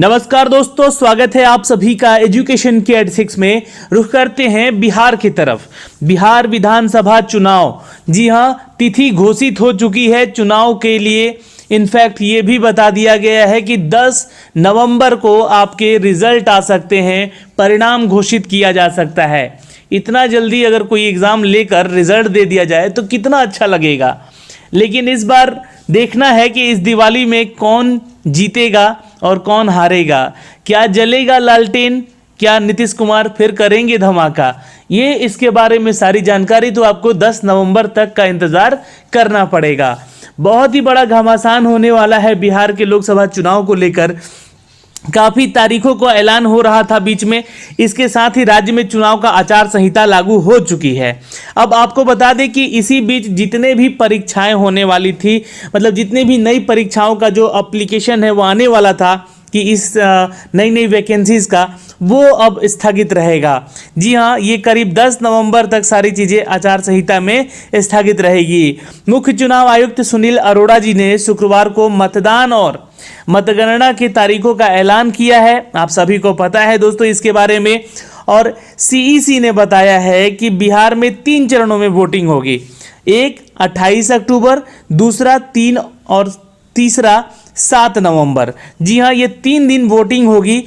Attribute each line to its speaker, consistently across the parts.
Speaker 1: नमस्कार दोस्तों, स्वागत है आप सभी का एजुकेशन के एड 6 में। रुख करते हैं बिहार की तरफ। बिहार विधानसभा चुनाव, जी हां, तिथि घोषित हो चुकी है चुनाव के लिए। इनफैक्ट ये भी बता दिया गया है कि 10 नवंबर को आपके रिजल्ट आ सकते हैं, परिणाम घोषित किया जा सकता है। इतना जल्दी अगर कोई एग्ज़ाम लेकर रिजल्ट दे दिया जाए तो कितना अच्छा लगेगा। लेकिन इस बार देखना है कि इस दिवाली में कौन जीतेगा और कौन हारेगा। क्या जलेगा लालटेन, क्या नीतीश कुमार फिर करेंगे धमाका? ये इसके बारे में सारी जानकारी तो आपको 10 नवंबर तक का इंतज़ार करना पड़ेगा। बहुत ही बड़ा घमासान होने वाला है बिहार के लोकसभा चुनाव को लेकर। काफ़ी तारीखों को ऐलान हो रहा था बीच में, इसके साथ ही राज्य में चुनाव का आचार संहिता लागू हो चुकी है। अब आपको बता दें कि इसी बीच जितने भी परीक्षाएं होने वाली थी, मतलब जितने भी नई परीक्षाओं का जो एप्लीकेशन है वो आने वाला था कि इस नई वैकेंसीज का, वो अब स्थगित रहेगा। जी हाँ, ये करीब 10 नवंबर तक सारी चीज़ें आचार संहिता में स्थगित रहेगी। मुख्य चुनाव आयुक्त सुनील अरोड़ा जी ने शुक्रवार को मतदान और मतगणना की तारीखों का ऐलान किया है। आप सभी को पता है दोस्तों इसके बारे में। और सीईसी ने बताया है कि बिहार में 3 चरणों में वोटिंग होगी। एक 28 अक्टूबर, दूसरा 3 और तीसरा 7 नवंबर। जी हाँ, ये 3 दिन वोटिंग होगी,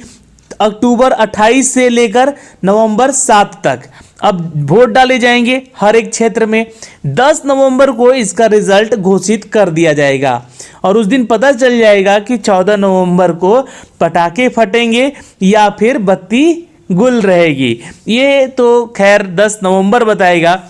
Speaker 1: अक्टूबर 28 से लेकर नवंबर 7 तक। अब वोट डाले जाएंगे हर एक क्षेत्र में। 10 नवंबर को इसका रिजल्ट घोषित कर दिया जाएगा और उस दिन पता चल जाएगा कि 14 नवंबर को पटाखे फटेंगे या फिर बत्ती गुल रहेगी। ये तो खैर 10 नवंबर बताएगा।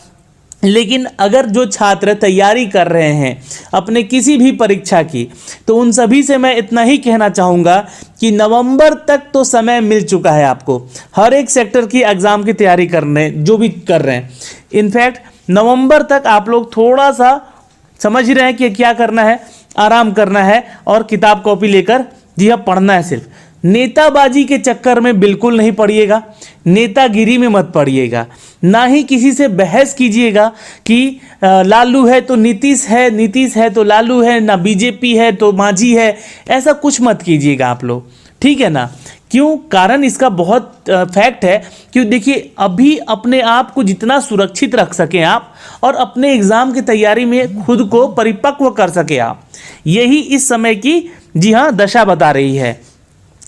Speaker 1: लेकिन अगर जो छात्र तैयारी कर रहे हैं अपने किसी भी परीक्षा की, तो उन सभी से मैं इतना ही कहना चाहूँगा कि नवंबर तक तो समय मिल चुका है आपको हर एक सेक्टर की एग्ज़ाम की तैयारी करने, जो भी कर रहे हैं। इनफैक्ट नवंबर तक आप लोग थोड़ा सा समझ रहे हैं कि क्या करना है, आराम करना है और किताब कॉपी लेकर जी हाँ पढ़ना है। सिर्फ नेताबाजी के चक्कर में बिल्कुल नहीं पड़िएगा, नेतागिरी में मत पड़िएगा, ना ही किसी से बहस कीजिएगा कि लालू है तो नीतीश है, नीतीश है तो लालू है, ना बीजेपी है तो मांझी है। ऐसा कुछ मत कीजिएगा आप लोग, ठीक है ना? क्यों? कारण इसका बहुत फैक्ट है कि देखिए, अभी अपने आप को जितना सुरक्षित रख सकें आप और अपने एग्ज़ाम की तैयारी में खुद को परिपक्व कर सके आप, यही इस समय की जी हाँ दशा बता रही है।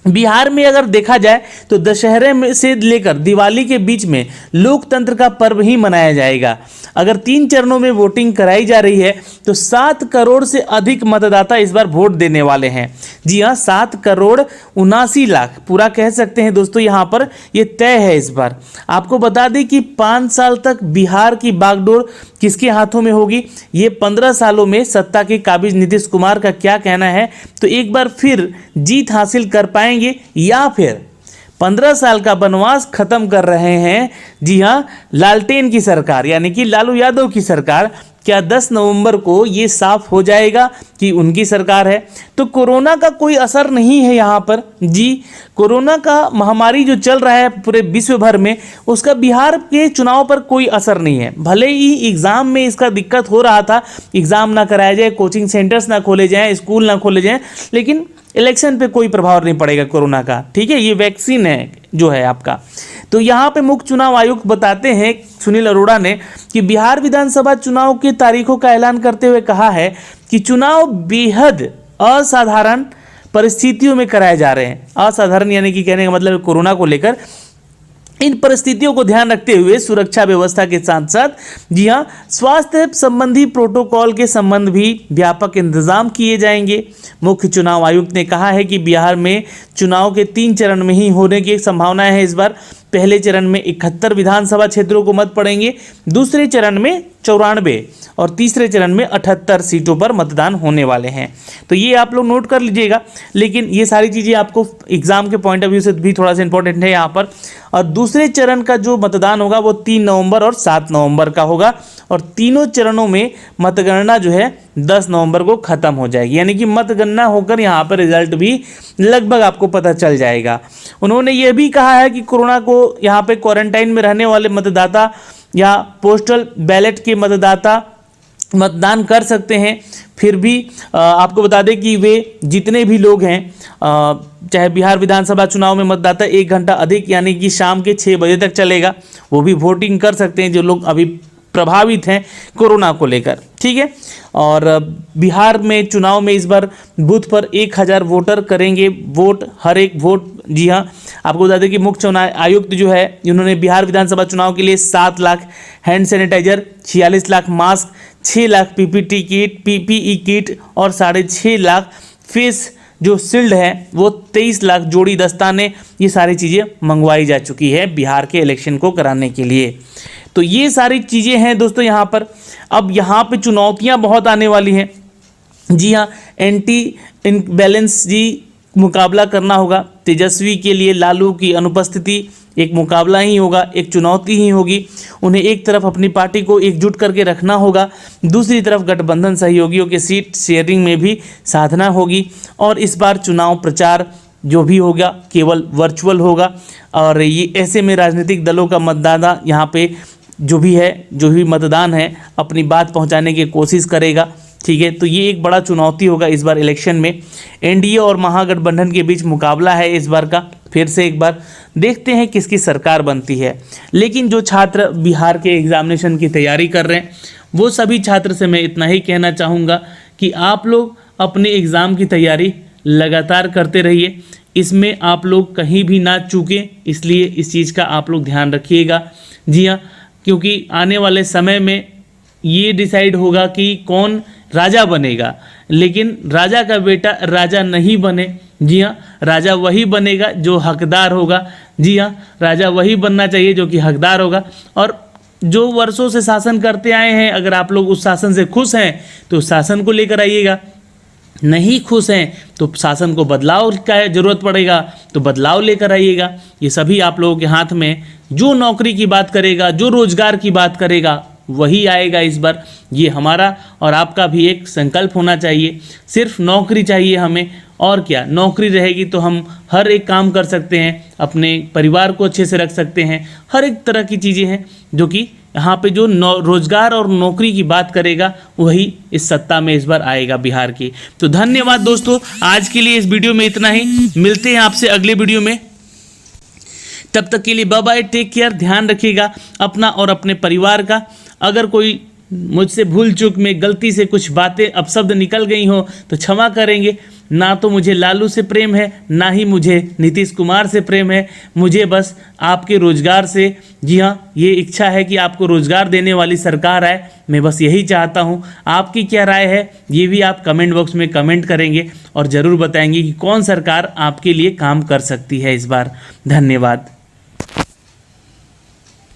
Speaker 1: बिहार में अगर देखा जाए तो दशहरे में से लेकर दिवाली के बीच में लोकतंत्र का पर्व ही मनाया जाएगा। अगर 3 चरणों में वोटिंग कराई जा रही है तो 7 करोड़ से अधिक मतदाता इस बार वोट देने वाले हैं। जी हाँ, 7 करोड़ 79 लाख पूरा कह सकते हैं दोस्तों, यहाँ पर ये तय है इस बार। आपको बता दें कि 5 साल तक बिहार की बागडोर किसके हाथों में होगी, ये 15 सालों में सत्ता के काबिज नीतीश कुमार का क्या कहना है। तो एक बार फिर जीत हासिल कर पाएंगे या फिर 15 साल का वनवास खत्म कर रहे हैं जी हाँ लालटेन की सरकार, यानी कि लालू यादव की सरकार। क्या 10 नवंबर को ये साफ हो जाएगा कि उनकी सरकार है? तो कोरोना का कोई असर नहीं है यहाँ पर जी। कोरोना का महामारी जो चल रहा है पूरे विश्व भर में, उसका बिहार के चुनाव पर कोई असर नहीं है। भले ही एग्ज़ाम में इसका दिक्कत हो रहा था, एग्ज़ाम ना कराया जाए, कोचिंग सेंटर्स ना खोले जाएं, स्कूल ना खोले जाएं, लेकिन इलेक्शन पे कोई प्रभाव नहीं पड़ेगा कोरोना का, ठीक है? ये वैक्सीन है जो है आपका। तो यहाँ पे मुख्य चुनाव आयुक्त बताते हैं सुनील अरोड़ा ने कि बिहार विधानसभा चुनाव की तारीखों का ऐलान करते हुए कहा है कि चुनाव बेहद असाधारण परिस्थितियों में कराए जा रहे हैं। असाधारण यानी कि कहने का मतलब कोरोना को लेकर इन परिस्थितियों को ध्यान रखते हुए सुरक्षा व्यवस्था के साथ साथ जी हाँ स्वास्थ्य संबंधी प्रोटोकॉल के संबंध भी व्यापक इंतजाम किए जाएंगे। मुख्य चुनाव आयुक्त ने कहा है कि बिहार में चुनाव के 3 चरण में ही होने की संभावना है इस बार। पहले चरण में 71 विधानसभा क्षेत्रों को मत पड़ेंगे, दूसरे चरण में 94 और तीसरे चरण में 78 सीटों पर मतदान होने वाले हैं। तो ये आप लोग नोट कर लीजिएगा। लेकिन ये सारी चीज़ें आपको एग्ज़ाम के पॉइंट ऑफ व्यू से भी थोड़ा सा इंपॉर्टेंट है यहाँ पर। और दूसरे चरण का जो मतदान होगा वो 3 नवंबर और 7 नवंबर का होगा और तीनों चरणों में मतगणना जो है 10 नवंबर को ख़त्म हो जाएगी, यानी कि मतगणना होकर यहाँ पर रिजल्ट भी लगभग आपको पता चल जाएगा। उन्होंने ये भी कहा है कि कोरोना को यहाँ पे क्वारंटाइन में रहने वाले मतदाता या पोस्टल बैलेट के मतदाता मतदान कर सकते हैं। फिर भी आपको बता दें कि वे जितने भी लोग हैं, चाहे बिहार विधानसभा चुनाव में मतदाता 1 घंटा अधिक यानी कि शाम के 6 बजे तक चलेगा, वो भी वोटिंग कर सकते हैं जो लोग अभी प्रभावित हैं कोरोना को लेकर, ठीक है। और बिहार में चुनाव में इस बार बूथ पर 1000 वोटर करेंगे वोट, हर एक वोट। जी हाँ, आपको बता दें कि मुख्य चुनाव आयुक्त जो है इन्होंने बिहार विधानसभा चुनाव के लिए 7 lakh hand sanitiser, 46 lakh mask, 6 lakh PPE kit और 6.5 लाख फेस जो शील्ड है वो 23 लाख जोड़ी दस्ताने, ये सारी चीज़ें मंगवाई जा चुकी है बिहार के इलेक्शन को कराने के लिए। तो ये सारी चीज़ें हैं दोस्तों यहाँ पर। अब यहाँ पे चुनौतियाँ बहुत आने वाली हैं। जी हाँ, एंटी इनबैलेंस जी मुकाबला करना होगा। तेजस्वी के लिए लालू की अनुपस्थिति एक मुकाबला ही होगा, एक चुनौती ही होगी। उन्हें एक तरफ अपनी पार्टी को एकजुट करके रखना होगा, दूसरी तरफ गठबंधन सहयोगियों के सीट शेयरिंग में भी साधना होगी। और इस बार चुनाव प्रचार जो भी होगा केवल वर्चुअल होगा। और ये ऐसे में राजनीतिक दलों का मतदाता यहाँ पे जो भी मतदान है अपनी बात पहुँचाने की कोशिश करेगा, ठीक है। तो ये एक बड़ा चुनौती होगा इस बार इलेक्शन में। एनडीए और महागठबंधन के बीच मुकाबला है इस बार का। फिर से एक बार देखते हैं किसकी सरकार बनती है। लेकिन जो छात्र बिहार के एग्जामिनेशन की तैयारी कर रहे हैं वो सभी छात्र से मैं इतना ही कहना चाहूँगा कि आप लोग अपने एग्ज़ाम की तैयारी लगातार करते रहिए, इसमें आप लोग कहीं भी ना चूकें, इसलिए इस चीज़ का आप लोग ध्यान रखिएगा। जी हाँ, क्योंकि आने वाले समय में ये डिसाइड होगा कि कौन राजा बनेगा, लेकिन राजा का बेटा राजा नहीं बने। जी हाँ, राजा वही बनेगा जो हकदार होगा। जी हाँ, राजा वही बनना चाहिए जो कि हकदार होगा। और जो वर्षों से शासन करते आए हैं, अगर आप लोग उस शासन से खुश हैं तो उस शासन को लेकर आइएगा, नहीं खुश हैं तो शासन को बदलाव का ज़रूरत पड़ेगा तो बदलाव लेकर आइएगा। ये सभी आप लोगों के हाथ में। जो नौकरी की बात करेगा, जो रोजगार की बात करेगा वही आएगा इस बार। ये हमारा और आपका भी एक संकल्प होना चाहिए। सिर्फ नौकरी चाहिए हमें, और क्या, नौकरी रहेगी तो हम हर एक काम कर सकते हैं, अपने परिवार को अच्छे से रख सकते हैं। हर एक तरह की चीज़ें हैं जो कि यहाँ पे जो रोजगार और नौकरी की बात करेगा वही इस सत्ता में इस बार आएगा बिहार की। तो धन्यवाद दोस्तों, आज के लिए इस वीडियो में इतना ही। मिलते हैं आपसे अगले वीडियो में, तब तक के लिए बाय बाय, टेक केयर, ध्यान रखिएगा अपना और अपने परिवार का। अगर कोई मुझसे भूल चूक में गलती से कुछ बातें अपशब्द निकल गई हो तो क्षमा करेंगे। ना तो मुझे लालू से प्रेम है, ना ही मुझे नीतीश कुमार से प्रेम है, मुझे बस आपके रोजगार से, जी हाँ, ये इच्छा है कि आपको रोजगार देने वाली सरकार आए। मैं बस यही चाहता हूँ। आपकी क्या राय है ये भी आप कमेंट बॉक्स में कमेंट करेंगे और ज़रूर बताएंगे कि कौन सरकार आपके लिए काम कर सकती है इस बार। धन्यवाद।